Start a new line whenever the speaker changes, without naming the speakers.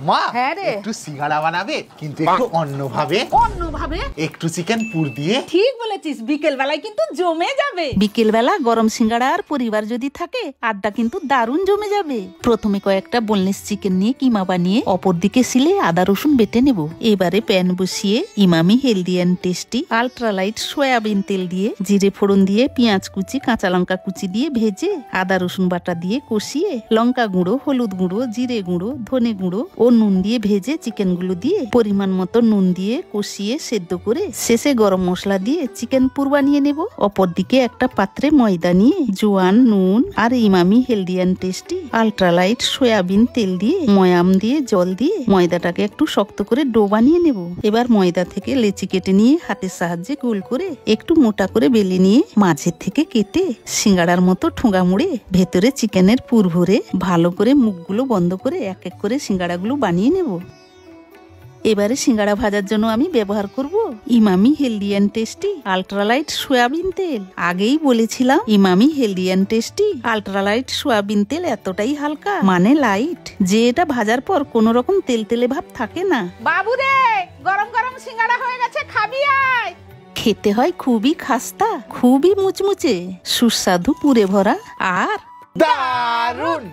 মা
হ্যাঁ রে।
একটু সিঙ্গাড়া বানাবে, কিন্তু একটু অন্যভাবে।
অন্যভাবে?
একটু চিকেন পুর দিয়ে।
ঠিক বলেছিস, বিকেল বেলায় কিন্তু জমে যাবে।
বিকেল বেলা গরম সিঙ্গাড়া আর পরিবার যদি থাকে, আড্ডা কিন্তু দারুণ জমে যাবে। প্রথমে কয়েকটা বোনলেস চিকেন নিয়ে কিমা বানিয়ে অপর দিকে সিলে আদা রসুন বেটে নেব। এবারে প্যান বসিয়ে Emami healthy and tasty ultralight soybean তেল দিয়ে জিরে ফোড়ন দিয়ে পেঁয়াজ কুচি কাঁচা লঙ্কা কুচি দিয়ে ভেজে আদা রসুন বাটা দিয়ে কষিয়ে লঙ্কা গুঁড়ো, হলুদ গুঁড়ো, জিরে গুঁড়ো, ধনে গুঁড়ো ও নুন দিয়ে ভেজে চিকেন গুলো দিয়ে পরিমাণ মতো নুন দিয়ে কষিয়ে সেদ্ধ করে শেষে গরম মশলা দিয়ে চিকেন পুর বানিয়ে নেব। অপরদিকে একটা পাত্রে ময়দা নিয়ে জোয়ান, নুন আর Emami healthy and tasty ultralight soybean তেল দিয়ে ময়াম দিয়ে জল দিয়ে ময়দাটাকে একটু শক্ত করে ডো বানিয়ে নেব। এবার ময়দা থেকে লেচি কেটে নিয়ে হাতের সাহায্যে গোল করে একটু মোটা করে বেলে নিয়ে মাঝের থেকে কেটে সিঙ্গাড়ার মতো ঠোঙা মুড়ে ভেতরে চিকেনের পুর ভরে ভালো করে মুখগুলো বন্ধ করে এক এক করে সিঙ্গাড়াগুলো বানিয়ে নেব। এবারে সিঙ্গাড়া ভাজার জন্য আমি ব্যবহার করব Emami healthy and tasty ultralight soybean তেল। আগেই বলেছিলাম Emami healthy and tasty ultralight soybean তেল এতটাই হালকা, মানে লাইট, যে এটা ভাজার পর কোনো রকম তেল তেলে ভাব থাকে না।
বাবু রে, গরম গরম সিঙ্গাড়া হয়ে গেছে, খাবি আয়।
খেতে হয় খুবই খাস্তা, খুবই মুচমুচে, সুস্বাদু পুরে ভরা আর
দারুন।